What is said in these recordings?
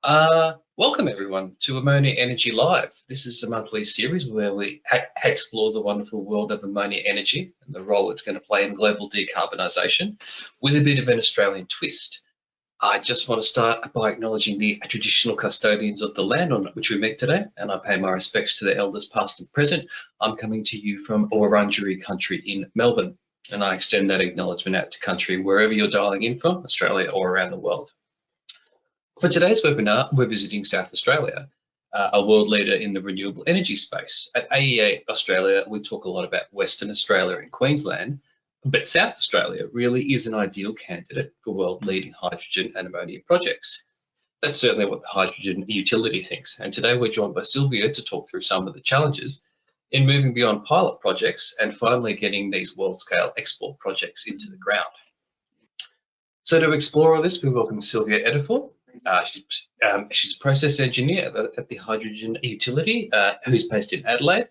Welcome everyone to Ammonia Energy Live. This is a monthly series where we explore the wonderful world of ammonia energy and the role it's going to play in global decarbonisation with a bit of an Australian twist. I just want to start by acknowledging the traditional custodians of the land on which we meet today, and I pay my respects to the elders past and present. I'm coming to you from Wurundjeri country in Melbourne, and I extend that acknowledgement out to country wherever you're dialing in from, Australia or around the world. For today's webinar, we're visiting South Australia, a world leader in the renewable energy space. At AEA Australia, we talk a lot about Western Australia and Queensland, but South Australia really is an ideal candidate for world-leading hydrogen and ammonia projects. That's certainly what the hydrogen utility thinks, and today we're joined by Sylvia to talk through some of the challenges in moving beyond pilot projects and finally getting these world-scale export projects into the ground. So to explore all this, we welcome Sylvia Edifor. She's a process engineer at the hydrogen utility who's based in Adelaide.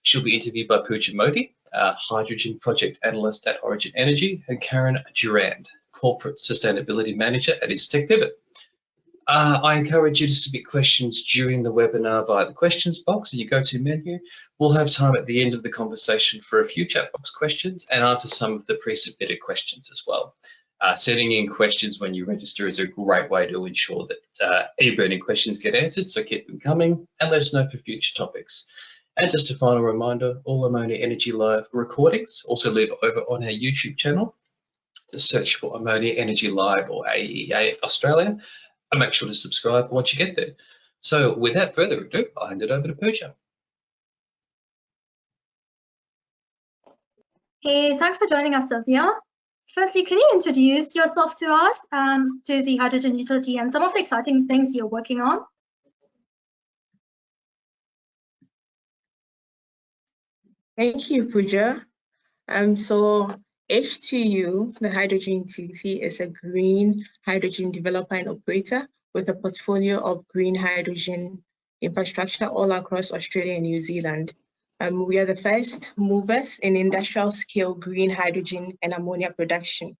She'll be interviewed by Pooja Modi, hydrogen project analyst at Origin Energy, and Karen Durand, corporate sustainability manager at Incitec Pivot. I encourage you to submit questions during the webinar via the questions box in your go-to menu. We'll have time at the end of the conversation for a few chat box questions and answer some of the pre-submitted questions as well. Sending in questions when you register is a great way to ensure that any burning questions get answered, so keep them coming and let us know for future topics. And just a final reminder, all Ammonia Energy Live recordings also live over on our YouTube channel. Just search for Ammonia Energy Live or AEA Australia and make sure to subscribe once you get there. So without further ado, I'll hand it over to Pooja. Hey, thanks for joining us, Sylvia. Firstly, can you introduce yourself to us, to the hydrogen utility and some of the exciting things you're working on? Thank you, Pooja. So H2U, the hydrogen utility, is a green hydrogen developer and operator with a portfolio of green hydrogen infrastructure all across Australia and New Zealand. We are the first movers in industrial scale green hydrogen and ammonia production.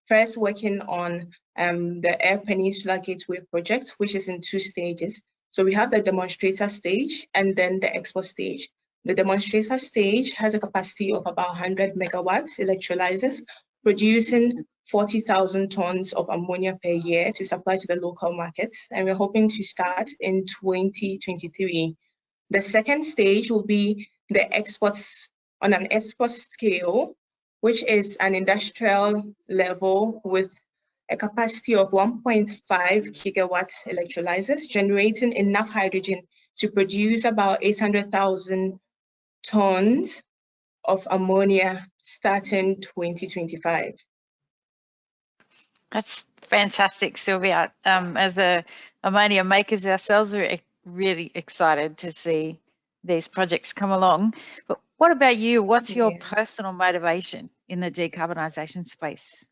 First working on the Eyre Peninsula Gateway project, which is in 2 stages. So we have the demonstrator stage and then the export stage. The demonstrator stage has a capacity of about 100 megawatts electrolysers, producing 40,000 tons of ammonia per year to supply to the local markets. And we're hoping to start in 2023. The second stage will be the exports on an export scale, which is an industrial level with a capacity of 1.5 gigawatts electrolysers, generating enough hydrogen to produce about 800,000 tons of ammonia starting 2025. That's fantastic, Sylvia. As ammonia makers ourselves, we're really excited to see these projects come along. But what about you? What's your personal motivation in the decarbonisation space?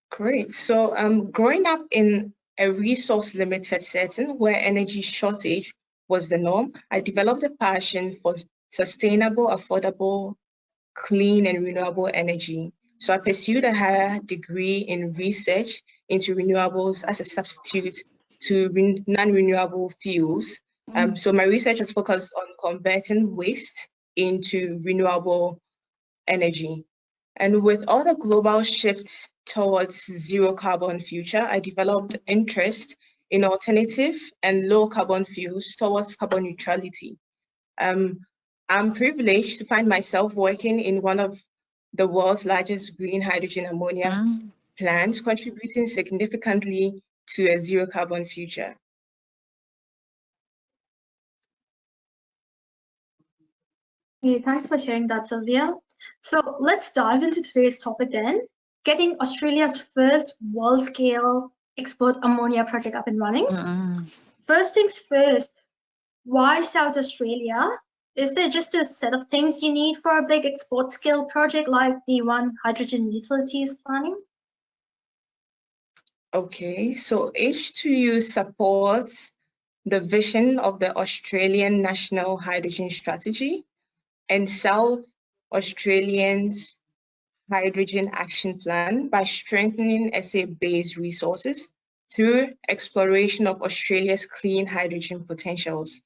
Great. So growing up in a resource limited setting where energy shortage was the norm, I developed a passion for sustainable, affordable, clean and renewable energy. So I pursued a higher degree in research into renewables as a substitute to non-renewable fuels. So my research was focused on converting waste into renewable energy. And with all the global shift towards zero carbon future, I developed interest in alternative and low carbon fuels towards carbon neutrality. I'm privileged to find myself working in one of the world's largest green hydrogen ammonia plants, contributing significantly to a zero carbon future. Hey, thanks for sharing that, Sylvia. So let's dive into today's topic then, getting Australia's first world-scale export ammonia project up and running. First things first, why South Australia? Is there just a set of things you need for a big export scale project like the one hydrogen utility is planning? Okay, so H2U supports the vision of the Australian National Hydrogen Strategy and South Australians' Hydrogen Action Plan by strengthening SA-based resources through exploration of Australia's clean hydrogen potentials.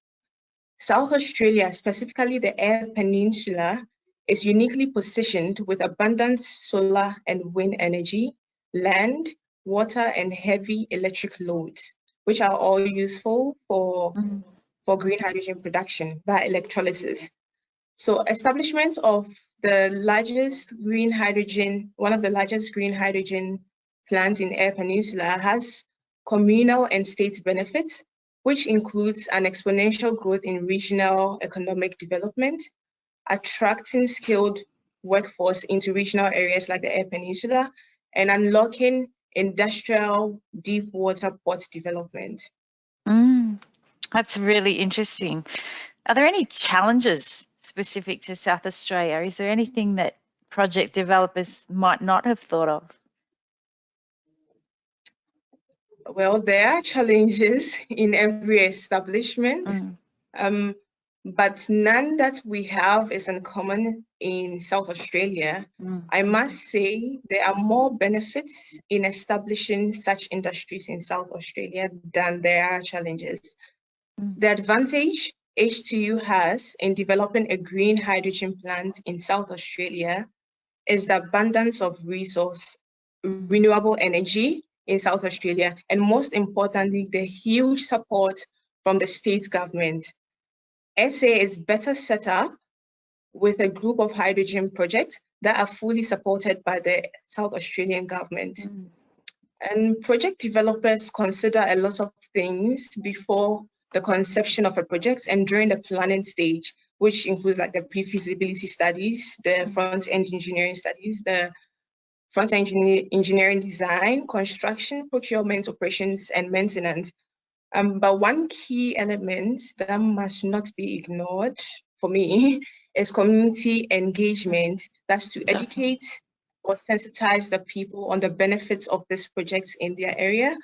South Australia, specifically the Eyre Peninsula, is uniquely positioned with abundant solar and wind energy, land, water, and heavy electric loads, which are all useful for green hydrogen production by electrolysis. So establishment of the largest green hydrogen, one of the largest green hydrogen plants in Eyre Peninsula has communal and state benefits, which includes an exponential growth in regional economic development, attracting skilled workforce into regional areas like the Eyre Peninsula, and unlocking industrial deep water port development. That's really interesting. Are there any challenges specific to South Australia? Is there anything that project developers might not have thought of? Well, there are challenges in every establishment, but none that we have is uncommon in South Australia. I must say there are more benefits in establishing such industries in South Australia than there are challenges. The advantage H2U has in developing a green hydrogen plant in South Australia is the abundance of renewable energy in South Australia, and most importantly, the huge support from the state government. SA is better set up with a group of hydrogen projects that are fully supported by the South Australian government. And project developers consider a lot of things before the conception of a project and during the planning stage, which includes like the pre-feasibility studies, the front-end engineering studies, the front-end engineering design, construction, procurement, operations, and maintenance. But one key element that must not be ignored for me is community engagement. That's to educate or sensitize the people on the benefits of these projects in their area,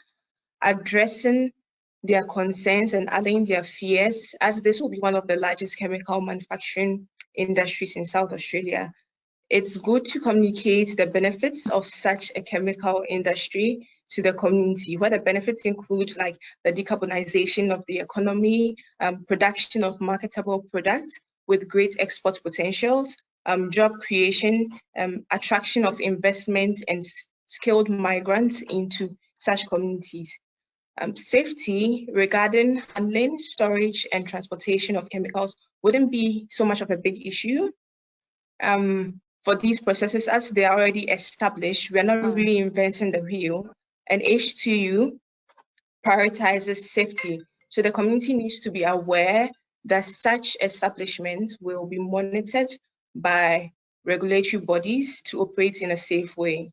addressing their concerns and allaying their fears, as this will be one of the largest chemical manufacturing industries in South Australia. It's good to communicate the benefits of such a chemical industry to the community, where the benefits include like the decarbonisation of the economy, production of marketable products with great export potentials, job creation, attraction of investment and skilled migrants into such communities. Safety regarding handling, storage, and transportation of chemicals wouldn't be so much of a big issue. For these processes, as they are already established, we are not reinventing the wheel, and H2U prioritizes safety. So the community needs to be aware that such establishments will be monitored by regulatory bodies to operate in a safe way.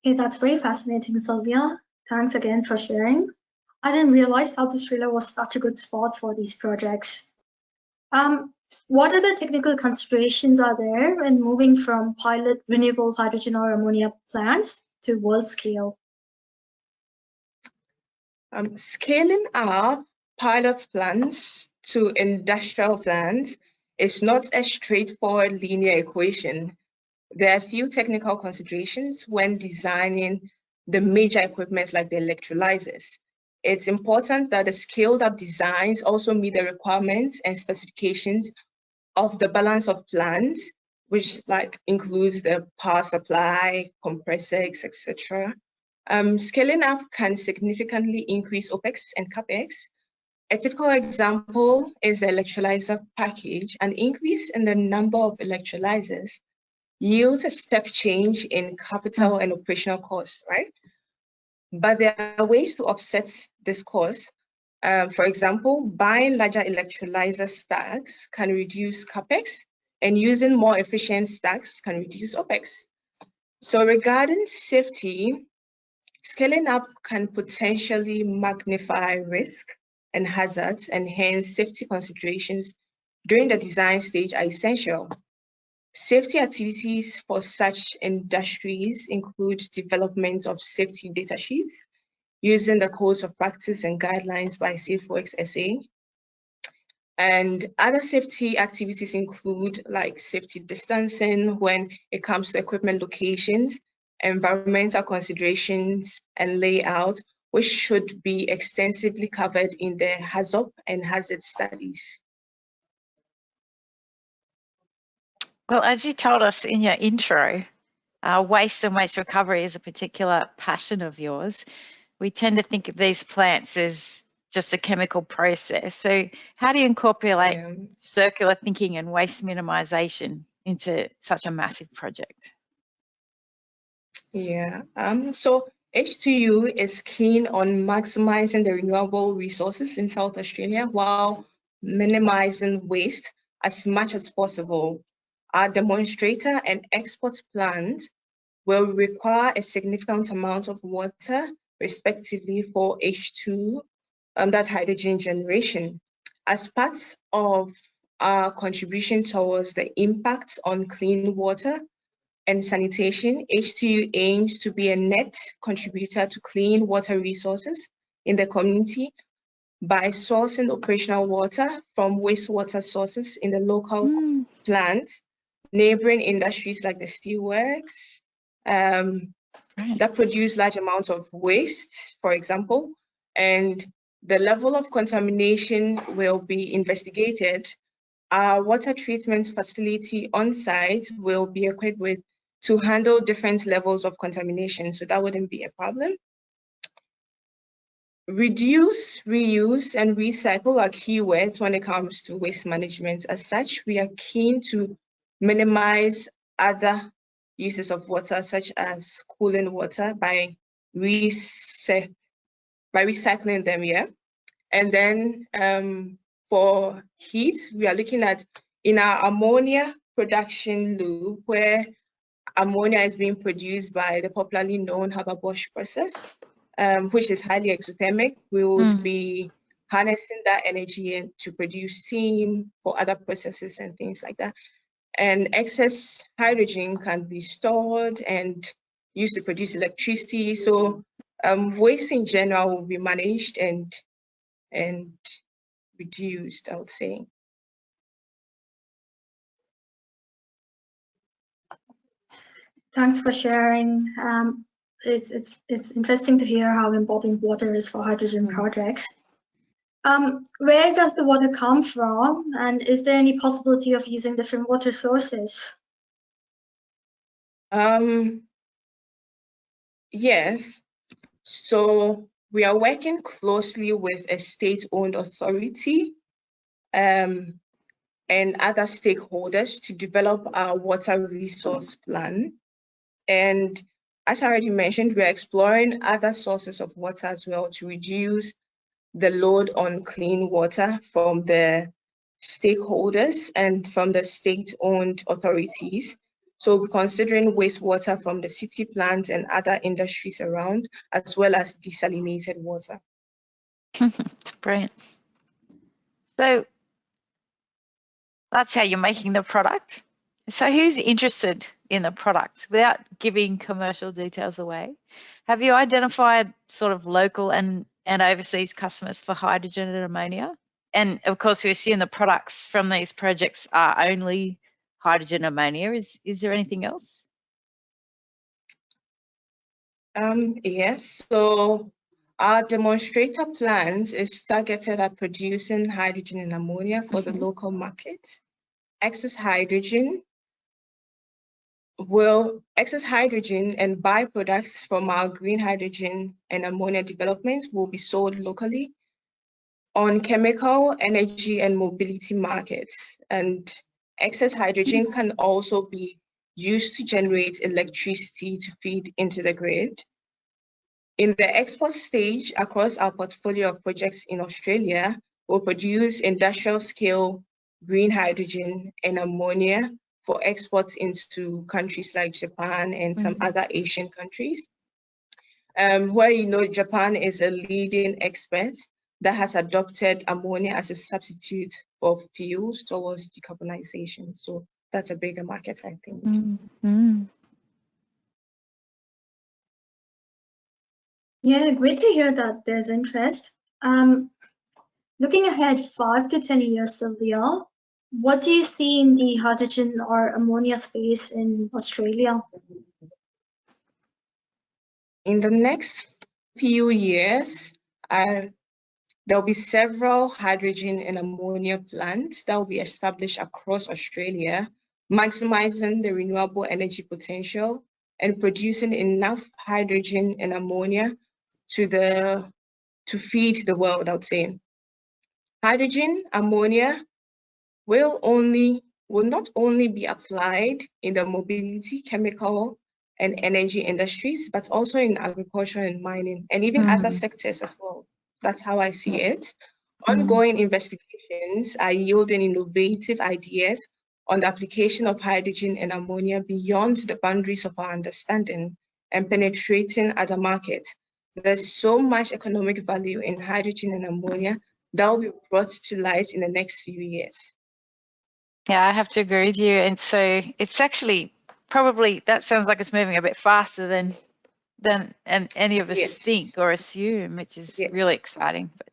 Okay, that's very fascinating, Sylvia. Thanks again for sharing. I didn't realize South Australia was such a good spot for these projects. What other technical considerations are there when moving from pilot renewable hydrogen or ammonia plants to world scale? Scaling up pilot plants to industrial plants is not a straightforward linear equation. There are a few technical considerations when designing the major equipment like the electrolysers. It's important that the scaled up designs also meet the requirements and specifications of the balance of plant, which like includes the power supply, compressors, etc. Scaling up can significantly increase OPEX and CAPEX. A typical example is the electrolyser package. An increase in the number of electrolysers yields a step change in capital and operational costs, right? But there are ways to offset this cost. For example, buying larger electrolyser stacks can reduce CAPEX, and using more efficient stacks can reduce OPEX. So regarding safety, scaling up can potentially magnify risk and hazards, and hence safety considerations during the design stage are essential. Safety activities for such industries include development of safety data sheets, using the codes of practice and guidelines by SafeWorks SA. And other safety activities include like safety distancing when it comes to equipment locations, environmental considerations and layout, which should be extensively covered in the HAZOP and hazard studies. Well, as you told us in your intro, waste and waste recovery is a particular passion of yours. We tend to think of these plants as just a chemical process. So how do you incorporate circular thinking and waste minimisation into such a massive project? Yeah, so H2U is keen on maximizing the renewable resources in South Australia while minimizing waste as much as possible. Our demonstrator and export plans will require a significant amount of water, respectively, for H2, that's hydrogen generation. As part of our contribution towards the impact on clean water and sanitation, H2U aims to be a net contributor to clean water resources in the community by sourcing operational water from wastewater sources in the local plants, neighboring industries like the steelworks that produce large amounts of waste, for example, and the level of contamination will be investigated. Our water treatment facility on site will be equipped with to handle different levels of contamination, so that wouldn't be a problem. Reduce, reuse, and recycle are keywords when it comes to waste management. As such, we are keen to minimize other uses of water, such as cooling water, by recycling them, yeah? And then for heat, we are looking at in our ammonia production loop, where ammonia is being produced by the popularly known Haber-Bosch process, which is highly exothermic. We would be harnessing that energy to produce steam for other processes and things like that. And excess hydrogen can be stored and used to produce electricity. So waste in general will be managed and reduced, I would say. Thanks for sharing. It's interesting to hear how important water is for hydrogen projects. Where does the water come from, and is there any possibility of using different water sources? Yes. So we are working closely with a state-owned authority and other stakeholders to develop our water resource plan. And as I already mentioned, we're exploring other sources of water as well to reduce the load on clean water from the stakeholders and from the state-owned authorities. So we're considering wastewater from the city plants and other industries around, as well as desalinated water. Brilliant. So that's how you're making the product. So who's interested in the product? Without giving commercial details away, have you identified sort of local and overseas customers for hydrogen and ammonia? And of course, we assume the products from these projects are only hydrogen and ammonia. Is there anything else? Yes, so our demonstrator plant is targeted at producing hydrogen and ammonia for the local market. Excess hydrogen and byproducts from our green hydrogen and ammonia development will be sold locally on chemical, energy, and mobility markets. And excess hydrogen can also be used to generate electricity to feed into the grid. In the export stage, across our portfolio of projects in Australia, we'll produce industrial scale green hydrogen and ammonia for exports into countries like Japan and some other Asian countries, where Japan is a leading expert that has adopted ammonia as a substitute for fuels towards decarbonisation. So that's a bigger market, I think. Yeah, great to hear that there's interest. Looking ahead 5 to 10 years, Sylvia, what do you see in the hydrogen or ammonia space in Australia? in the next few years, there'll be several hydrogen and ammonia plants that will be established across Australia, maximizing the renewable energy potential and producing enough hydrogen and ammonia to feed the world, I would say. Hydrogen, ammonia will not only be applied in the mobility, chemical, and energy industries, but also in agriculture and mining, and even other sectors as well. That's how I see it. Ongoing investigations are yielding innovative ideas on the application of hydrogen and ammonia beyond the boundaries of our understanding and penetrating other markets. There's so much economic value in hydrogen and ammonia that will be brought to light in the next few years. Yeah, I have to agree with you. And so it's actually probably, that sounds like it's moving a bit faster than any of us think or assume, which is really exciting. But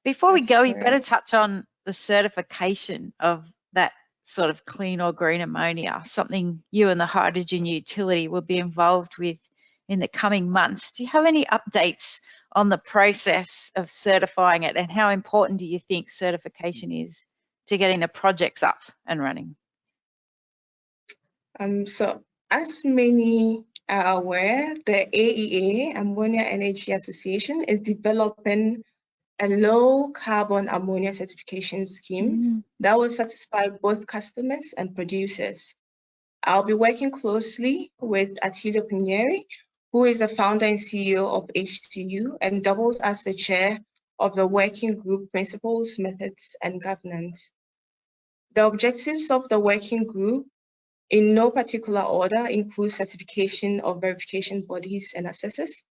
before we go, you better touch on the certification of that sort of clean or green ammonia, something you and the hydrogen utility will be involved with in the coming months. Do you have any updates on the process of certifying it, and how important do you think certification is to getting the projects up and running? So as many are aware, the AEA, Ammonia Energy Association, is developing a low carbon ammonia certification scheme that will satisfy both customers and producers. I'll be working closely with Attilio Pineri, who is the founder and CEO of H2U and doubles as the chair of the working group Principles, Methods, and Governance. The objectives of the working group, in no particular order, include certification of verification bodies and assessors,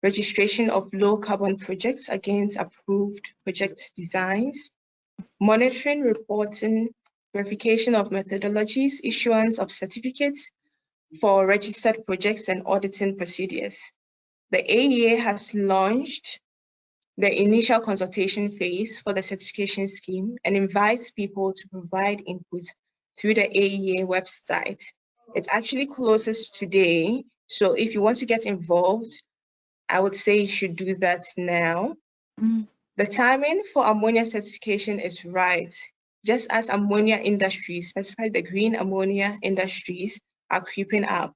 registration of low carbon projects against approved project designs, monitoring, reporting, verification of methodologies, issuance of certificates for registered projects, and auditing procedures. The AEA has launched the initial consultation phase for the certification scheme and invites people to provide input through the AEA website. It actually closes today, so if you want to get involved, I would say you should do that now. The timing for ammonia certification is right, just as ammonia industries, specifically the green ammonia industries, are creeping up.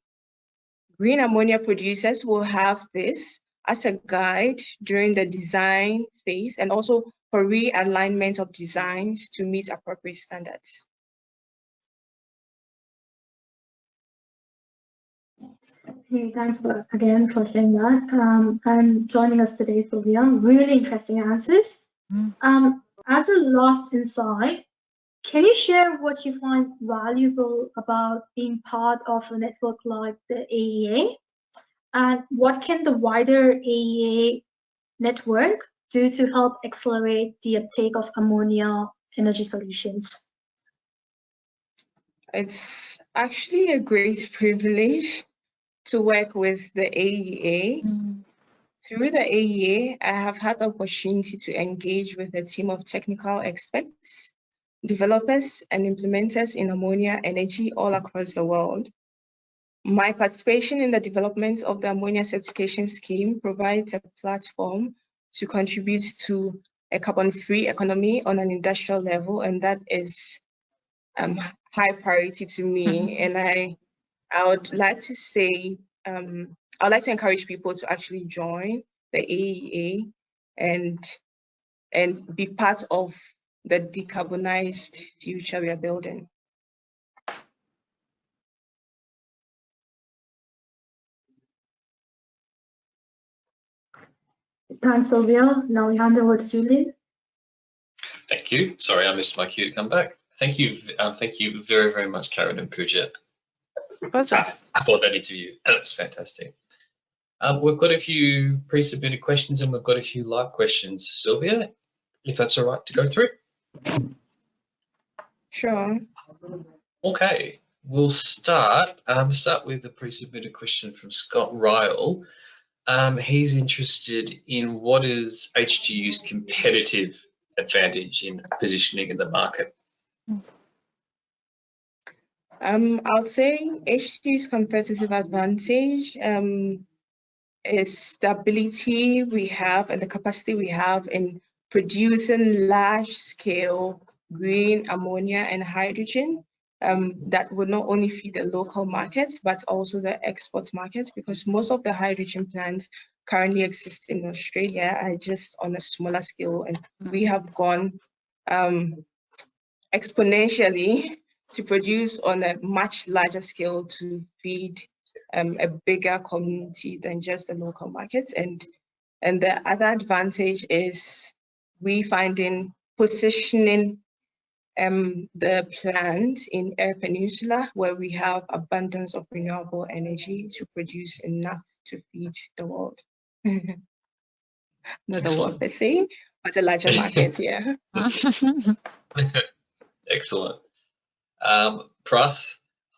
Green ammonia producers will have this as a guide during the design phase and also for realignment of designs to meet appropriate standards. Hey, thanks again for sharing that. And joining us today, Sylvia. Really interesting answers. As a last insight, can you share what you find valuable about being part of a network like the AEA? And what can the wider AEA network do to help accelerate the uptake of ammonia energy solutions? It's actually a great privilege to work with the AEA. Through the AEA, I have had the opportunity to engage with a team of technical experts, developers, and implementers in ammonia energy all across the world. My participation in the development of the ammonia certification scheme provides a platform to contribute to a carbon-free economy on an industrial level, and that is high priority to me. And I would like to say, I'd like to encourage people to actually join the AEA and be part of the decarbonized future we are building. Thanks, Sylvia. Now we hand over to Julian. Thank you. Sorry, I missed my cue to come back. Thank you very, very much, Karen and Pooja, for that interview. That was fantastic. We've got a few pre-submitted questions and we've got a few live questions. Sylvia, if that's all right to go through? Sure. Okay, we'll start with the pre-submitted question from Scott Ryle. He's interested in what is H2U's competitive advantage in positioning in the market. I would say H2U's competitive advantage is the ability we have and the capacity we have in producing large-scale green ammonia and hydrogen that would not only feed the local markets, but also the export markets, because most of the hydrogen plants currently exist in Australia are just on a smaller scale, and we have gone exponentially to produce on a much larger scale to feed a bigger community than just the local markets. And the other advantage is we finding positioning the plant in Eyre Peninsula, where we have abundance of renewable energy to produce enough to feed the world. Not the world per se, but a larger market, yeah. Excellent. Prath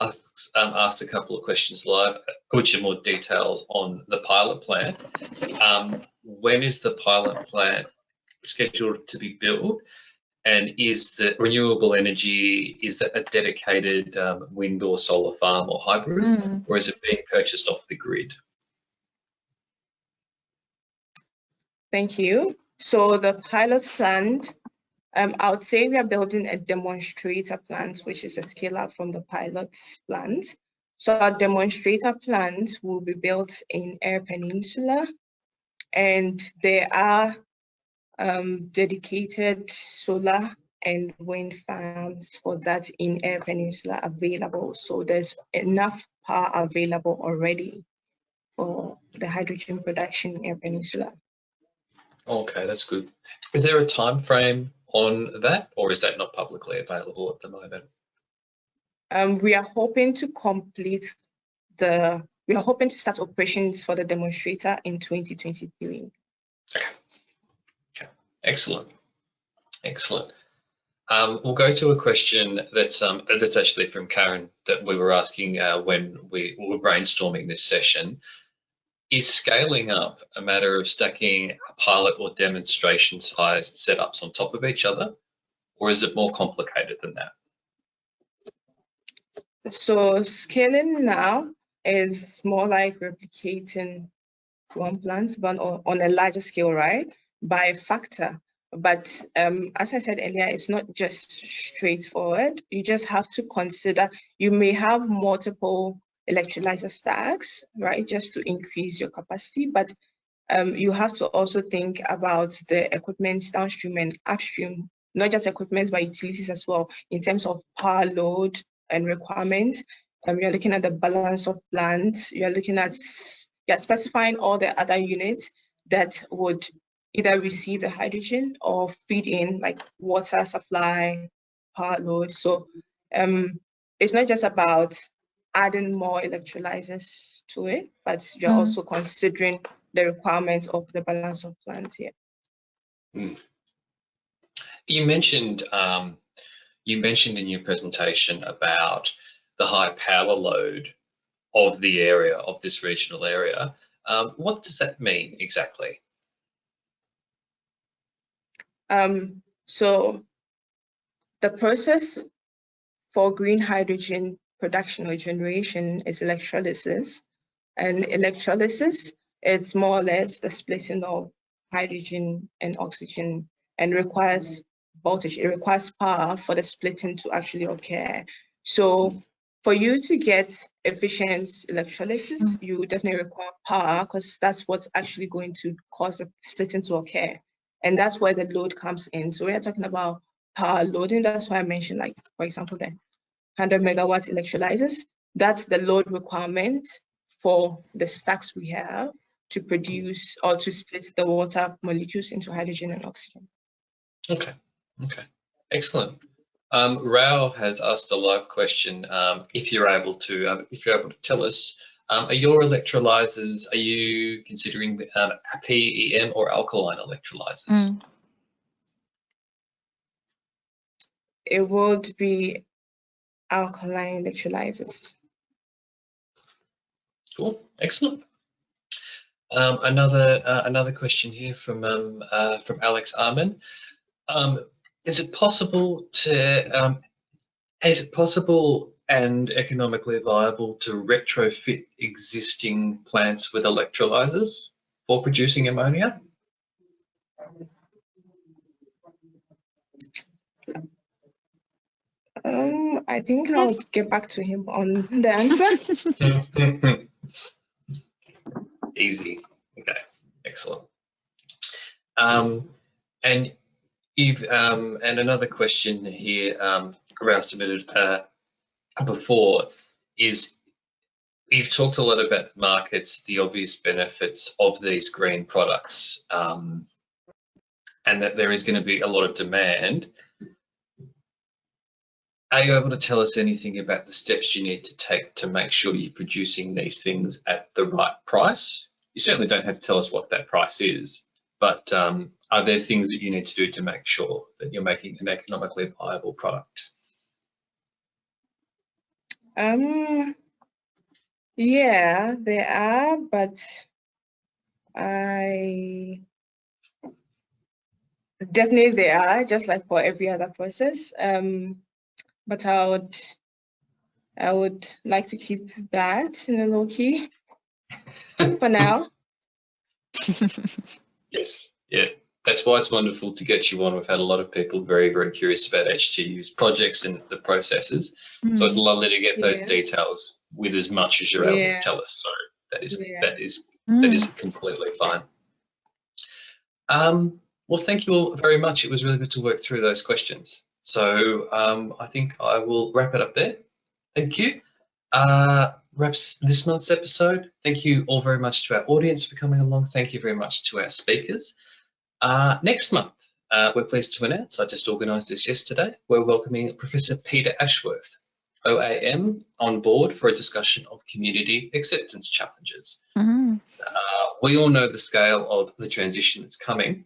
asked a couple of questions live, which are more details on the pilot plant. When is the pilot plant scheduled to be built? And is the renewable energy, is that a dedicated wind or solar farm or hybrid, or is it being purchased off the grid? Thank you. So the pilot plant, I would say we are building a demonstrator plant, which is a scale up from the pilot plant. So our demonstrator plant will be built in Eyre Peninsula, and there are dedicated solar and wind farms for that in Eyre Peninsula available. So there's enough power available already for the hydrogen production in Eyre Peninsula. Okay, that's good. Is there a time frame on that, or is that not publicly available at the moment? We are hoping to complete we are hoping to start operations for the demonstrator in 2023. Okay. Excellent. Excellent. We'll go to a question that's actually from Karen that we were asking when we were brainstorming this session. Is scaling up a matter of stacking a pilot or demonstration sized setups on top of each other, or is it more complicated than that? So scaling now is more like replicating one plant, but on a larger scale, right? By a factor. But as I said earlier, it's not just straightforward. You just have to consider, you may have multiple electrolyzer stacks, right, just to increase your capacity, but you have to also think about the equipment downstream and upstream, not just equipment, but utilities as well, in terms of power load and requirements. You're looking at the balance of plant, you're specifying all the other units that would either receive the hydrogen or feed in, like water supply, power load. So it's not just about adding more electrolyzers to it, but you're also considering the requirements of the balance of plant here. You mentioned in your presentation about the high power load of the area, of this regional area. What does that mean exactly? So the process for green hydrogen production or generation is electrolysis. And electrolysis, it's more or less the splitting of hydrogen and oxygen, and requires voltage. It requires power for the splitting to actually occur. So for you to get efficient electrolysis, you definitely require power, because that's what's actually going to cause the splitting to occur. And that's where the load comes in. So we're talking about power loading. That's why I mentioned, like, for example, the 100 megawatt electrolyzers. That's the load requirement for the stacks we have to produce or to split the water molecules into hydrogen and oxygen. Okay, excellent. Rao has asked a live question. If you're able to tell us, are your electrolyzers, are you considering PEM or alkaline electrolyzers? It would be alkaline electrolyzers. Cool, excellent. Another question here from Alex Arman. Is it possible and economically viable to retrofit existing plants with electrolysers for producing ammonia? I think I'll get back to him on the answer. Easy. Okay, excellent. And you've and another question here around submitted before is, you've talked a lot about the markets, the obvious benefits of these green products, and that there is going to be a lot of demand. Are you able to tell us anything about the steps you need to take to make sure you're producing these things at the right price? You certainly don't have to tell us what that price is, but are there things that you need to do to make sure that you're making an economically viable product? Yeah, there are, but definitely there are, just like for every other process. But I would like to keep that in a low key for now. Yes, yeah, that's why it's wonderful to get you on. We've had a lot of people very, very curious about H2U's projects and the processes. So it's lovely to get those details with as much as you're able to tell us. So that is completely fine. Well, thank you all very much. It was really good to work through those questions. So I think I will wrap it up there. Thank you. Wraps this month's episode. Thank you all very much to our audience for coming along. Thank you very much to our speakers. Next month, we're pleased to announce, I just organised this yesterday, we're welcoming Professor Peter Ashworth, OAM, on board for a discussion of community acceptance challenges. We all know the scale of the transition that's coming,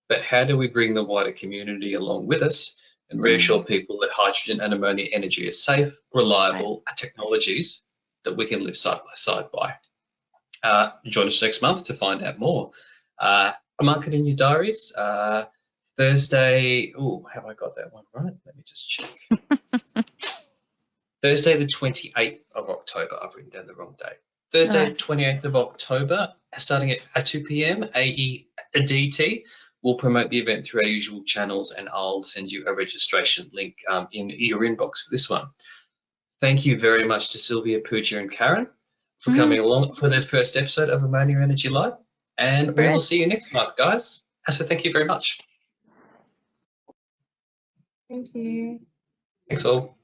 but how do we bring the wider community along with us and reassure people that hydrogen and ammonia energy are safe, reliable technologies that we can live side by side by? Join us next month to find out more. Mark it in your diaries. Thursday, have I got that one right? Let me just check. Thursday the 28th of October, I've written down the wrong date. Thursday, 28th of October, starting at 2 p.m. AEDT. We'll promote the event through our usual channels, and I'll send you a registration link in your inbox for this one. Thank you very much to Sylvia, Pooja, and Karen for coming along for their first episode of Ammonia Energy Live. And we will see you next month, guys. So thank you very much. Thank you. Thanks all.